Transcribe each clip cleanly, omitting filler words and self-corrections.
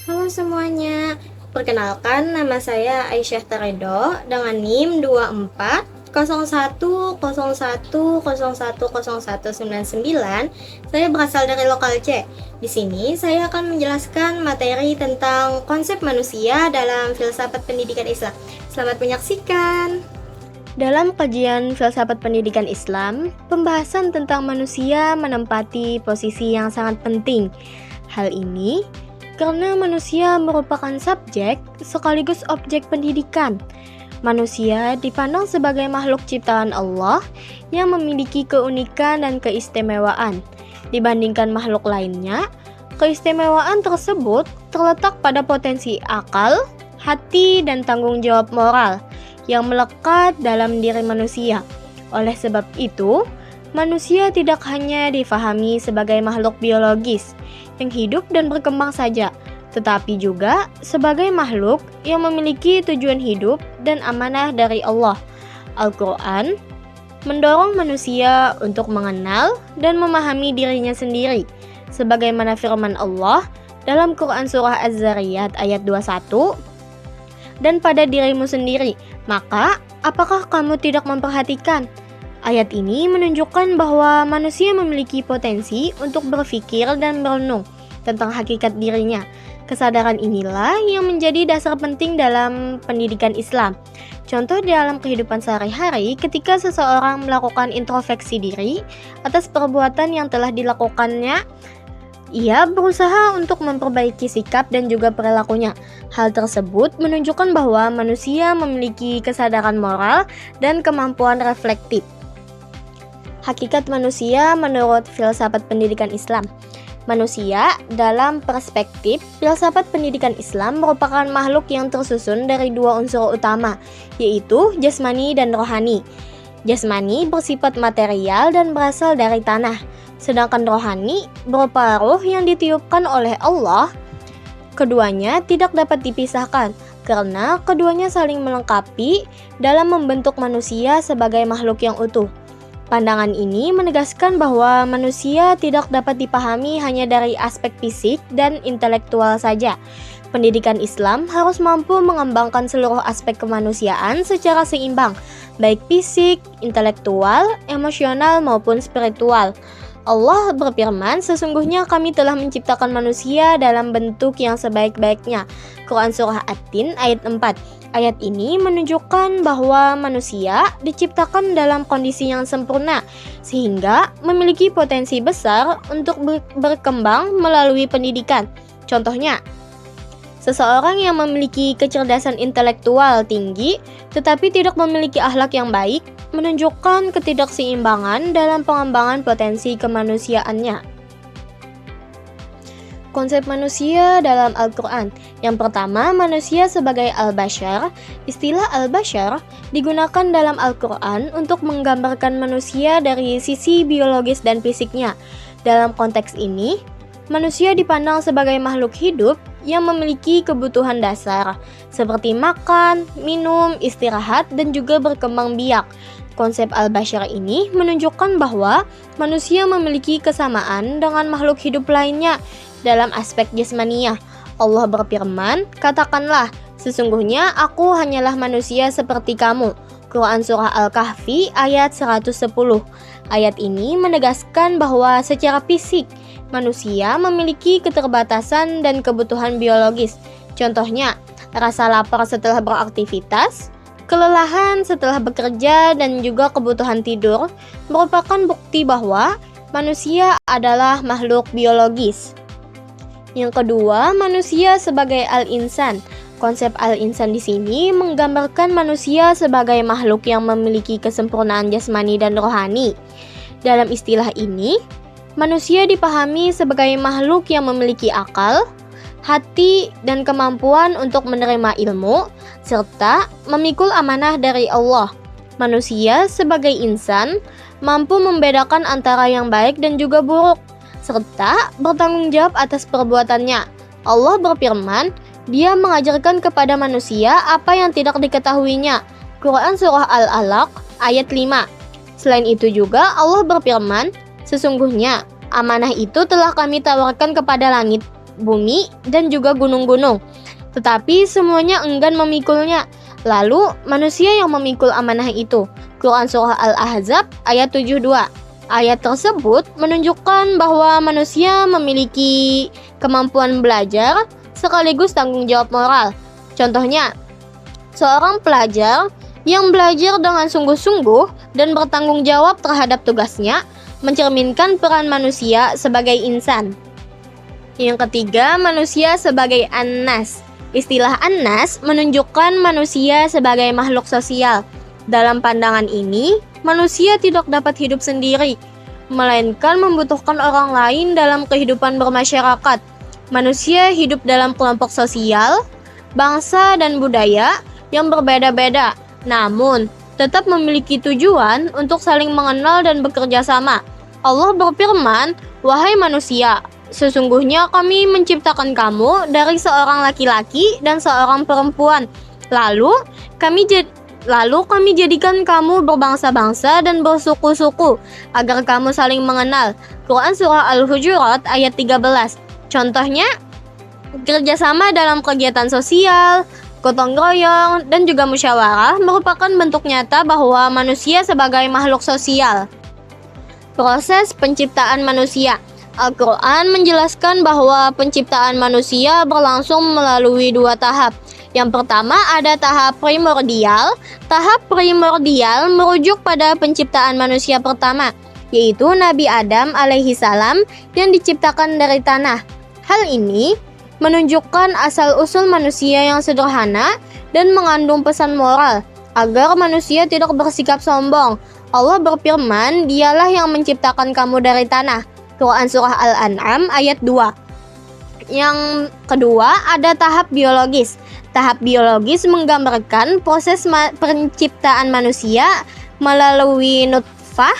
Halo semuanya, perkenalkan nama saya Aisyah Taredo dengan NIM 240101010199. Saya berasal dari lokal C. Di sini saya akan menjelaskan materi tentang konsep manusia dalam filsafat pendidikan Islam. Selamat menyaksikan. Dalam kajian filsafat pendidikan Islam, pembahasan tentang manusia menempati posisi yang sangat penting. Hal ini karena manusia merupakan subjek sekaligus objek pendidikan. Manusia dipandang sebagai makhluk ciptaan Allah yang memiliki keunikan dan keistimewaan. Dibandingkan makhluk lainnya, keistimewaan tersebut terletak pada potensi akal, hati, dan tanggung jawab moral yang melekat dalam diri manusia. Oleh sebab itu, manusia tidak hanya difahami sebagai makhluk biologis yang hidup dan berkembang saja, tetapi juga sebagai makhluk yang memiliki tujuan hidup dan amanah dari Allah. Al-Quran mendorong manusia untuk mengenal dan memahami dirinya sendiri, sebagaimana firman Allah dalam Quran Surah Az-Zariyat ayat 21, dan pada dirimu sendiri, maka apakah kamu tidak memperhatikan? Ayat ini menunjukkan bahwa manusia memiliki potensi untuk berpikir dan merenung tentang hakikat dirinya. Kesadaran inilah yang menjadi dasar penting dalam pendidikan Islam. Contoh dalam kehidupan sehari-hari ketika seseorang melakukan introspeksi diri atas perbuatan yang telah dilakukannya, ia berusaha untuk memperbaiki sikap dan juga perilakunya. Hal tersebut menunjukkan bahwa manusia memiliki kesadaran moral dan kemampuan reflektif. Hakikat manusia menurut filsafat pendidikan Islam. Manusia dalam perspektif filsafat pendidikan Islam merupakan makhluk yang tersusun dari dua unsur utama, yaitu jasmani dan rohani. Jasmani bersifat material dan berasal dari tanah, sedangkan rohani berupa ruh yang ditiupkan oleh Allah. Keduanya tidak dapat dipisahkan karena keduanya saling melengkapi dalam membentuk manusia sebagai makhluk yang utuh. Pandangan ini menegaskan bahwa manusia tidak dapat dipahami hanya dari aspek fisik dan intelektual saja. Pendidikan Islam harus mampu mengembangkan seluruh aspek kemanusiaan secara seimbang, baik fisik, intelektual, emosional maupun spiritual. Allah berfirman, sesungguhnya kami telah menciptakan manusia dalam bentuk yang sebaik-baiknya. Quran Surah At-Tin ayat 4. Ayat ini menunjukkan bahwa manusia diciptakan dalam kondisi yang sempurna, sehingga memiliki potensi besar untuk berkembang melalui pendidikan. Contohnya, seseorang yang memiliki kecerdasan intelektual tinggi tetapi tidak memiliki akhlak yang baik menunjukkan ketidakseimbangan dalam pengembangan potensi kemanusiaannya. Konsep manusia dalam Al-Quran. Yang pertama, manusia sebagai al-bashar. Istilah al-bashar digunakan dalam Al-Quran untuk menggambarkan manusia dari sisi biologis dan fisiknya. Dalam konteks ini, manusia dipandang sebagai makhluk hidup yang memiliki kebutuhan dasar, seperti makan, minum, istirahat, dan juga berkembang biak. Konsep al-bashar ini menunjukkan bahwa manusia memiliki kesamaan dengan makhluk hidup lainnya dalam aspek jasmaniah. Allah berfirman, katakanlah, sesungguhnya aku hanyalah manusia seperti kamu. Quran Surah Al-Kahfi ayat 110. Ayat ini menegaskan bahwa secara fisik, manusia memiliki keterbatasan dan kebutuhan biologis. Contohnya, rasa lapar setelah beraktivitas, kelelahan setelah bekerja, dan juga kebutuhan tidur merupakan bukti bahwa manusia adalah makhluk biologis. Yang kedua, manusia sebagai al-insan. Konsep al-insan di sini menggambarkan manusia sebagai makhluk yang memiliki kesempurnaan jasmani dan rohani. Dalam istilah ini, manusia dipahami sebagai makhluk yang memiliki akal, hati, dan kemampuan untuk menerima ilmu, serta memikul amanah dari Allah. Manusia sebagai insan mampu membedakan antara yang baik dan juga buruk, serta bertanggung jawab atas perbuatannya. Allah berfirman, Dia mengajarkan kepada manusia apa yang tidak diketahuinya. Quran Surah Al-Alaq ayat 5. Selain itu juga Allah berfirman, sesungguhnya amanah itu telah kami tawarkan kepada langit bumi, dan juga gunung-gunung. Tetapi semuanya enggan memikulnya. Lalu manusia yang memikul amanah itu. Quran Surah Al-Ahzab ayat 72. Ayat tersebut menunjukkan bahwa manusia memiliki kemampuan belajar sekaligus tanggung jawab moral. Contohnya, seorang pelajar yang belajar dengan sungguh-sungguh dan bertanggung jawab terhadap tugasnya mencerminkan peran manusia sebagai insan. Yang ketiga, manusia sebagai an-nas. Istilah an-nas menunjukkan manusia sebagai makhluk sosial. Dalam pandangan ini, manusia tidak dapat hidup sendiri, melainkan membutuhkan orang lain dalam kehidupan bermasyarakat. Manusia hidup dalam kelompok sosial, bangsa, dan budaya yang berbeda-beda, namun tetap memiliki tujuan untuk saling mengenal dan bekerja sama. Allah berfirman, "Wahai manusia, sesungguhnya kami menciptakan kamu dari seorang laki-laki dan seorang perempuan. Lalu kami jadikan kamu berbangsa-bangsa dan bersuku-suku agar kamu saling mengenal." Quran Surah Al-Hujurat ayat 13. Contohnya, kerjasama dalam kegiatan sosial, gotong royong, dan juga musyawarah merupakan bentuk nyata bahwa manusia sebagai makhluk sosial. Proses penciptaan manusia. Al-Quran menjelaskan bahwa penciptaan manusia berlangsung melalui 2 tahap. Yang pertama ada tahap primordial. Tahap primordial merujuk pada penciptaan manusia pertama, yaitu Nabi Adam alaihi salam yang diciptakan dari tanah. Hal ini menunjukkan asal-usul manusia yang sederhana dan mengandung pesan moral agar manusia tidak bersikap sombong. Allah berfirman, "Dialah yang menciptakan kamu dari tanah." Quran Surah Al-An'am ayat 2. Yang kedua ada tahap biologis. Tahap biologis menggambarkan proses penciptaan manusia melalui nutfah,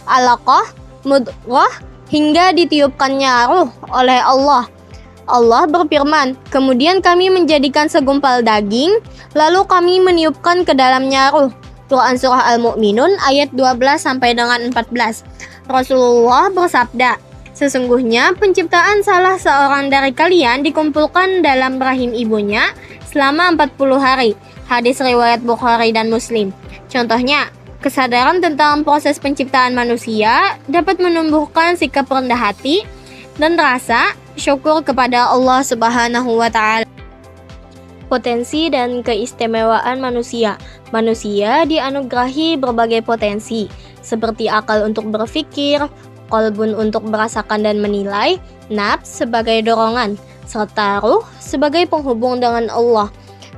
alaqah, mudghah, hingga ditiupkannya ruh oleh Allah. Allah berfirman, "Kemudian kami menjadikan segumpal daging, lalu kami meniupkan ke dalamnya ruh." Quran Surah Al-Mu'minun ayat 12 sampai dengan 14. Rasulullah bersabda, "Sesungguhnya penciptaan salah seorang dari kalian dikumpulkan dalam rahim ibunya selama 40 hari. Hadis riwayat Bukhari dan Muslim. Contohnya, kesadaran tentang proses penciptaan manusia dapat menumbuhkan sikap rendah hati dan rasa syukur kepada Allah Subhanahu wa Ta'ala. Potensi dan keistimewaan manusia. Manusia dianugerahi berbagai potensi, seperti akal untuk berpikir, qalbun untuk merasakan dan menilai, nafs sebagai dorongan, serta ruh sebagai penghubung dengan Allah.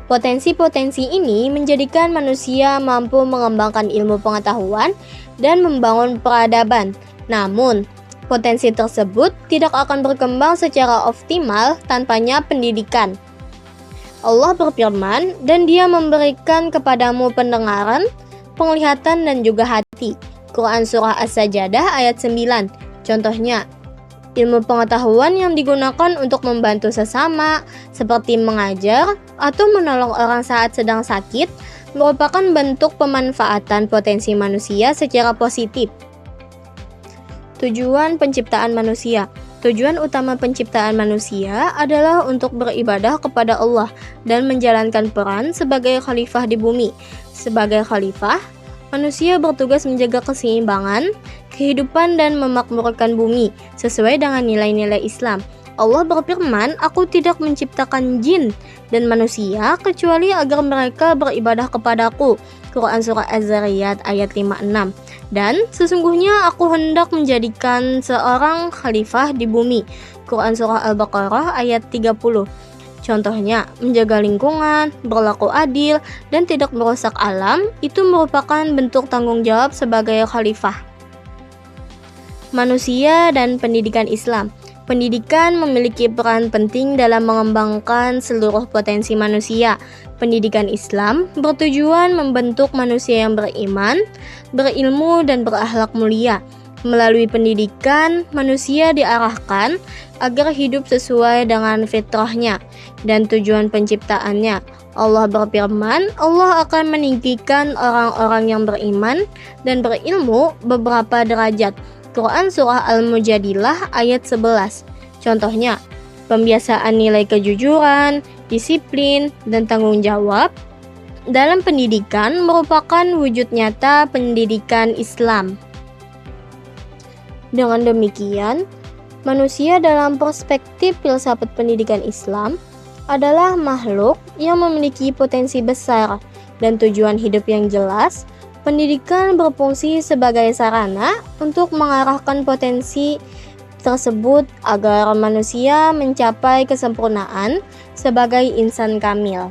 Potensi-potensi ini menjadikan manusia mampu mengembangkan ilmu pengetahuan dan membangun peradaban. Namun, potensi tersebut tidak akan berkembang secara optimal tanpanya pendidikan. Allah berfirman, "Dan Dia memberikan kepadamu pendengaran, penglihatan, dan juga hati." Quran Surah As-Sajdah ayat 9. Contohnya, ilmu pengetahuan yang digunakan untuk membantu sesama, seperti mengajar atau menolong orang saat sedang sakit, merupakan bentuk pemanfaatan potensi manusia secara positif. Tujuan penciptaan manusia. Tujuan utama penciptaan manusia adalah untuk beribadah kepada Allah dan menjalankan peran sebagai khalifah di bumi. Sebagai khalifah, manusia bertugas menjaga keseimbangan, kehidupan, dan memakmurkan bumi sesuai dengan nilai-nilai Islam. Allah berfirman, "Aku tidak menciptakan jin dan manusia kecuali agar mereka beribadah kepadaku." Quran Surah Az-Zariyat ayat 56. Dan sesungguhnya aku hendak menjadikan seorang khalifah di bumi. Quran Surah Al-Baqarah ayat 30. Contohnya, menjaga lingkungan, berlaku adil, dan tidak merusak alam, itu merupakan bentuk tanggung jawab sebagai khalifah. Manusia dan pendidikan Islam. Pendidikan memiliki peran penting dalam mengembangkan seluruh potensi manusia. Pendidikan Islam bertujuan membentuk manusia yang beriman, berilmu, dan berakhlak mulia. Melalui pendidikan, manusia diarahkan agar hidup sesuai dengan fitrahnya dan tujuan penciptaannya. Allah berfirman, Allah akan meninggikan orang-orang yang beriman dan berilmu beberapa derajat. Quran Surah Al-Mujadilah ayat 11. Contohnya, Pembiasaan nilai kejujuran, disiplin, dan tanggung jawab dalam pendidikan merupakan wujud nyata pendidikan Islam. Dengan demikian, manusia dalam perspektif filsafat pendidikan Islam adalah makhluk yang memiliki potensi besar dan tujuan hidup yang jelas. Pendidikan berfungsi sebagai sarana untuk mengarahkan potensi tersebut agar manusia mencapai kesempurnaan sebagai insan kamil.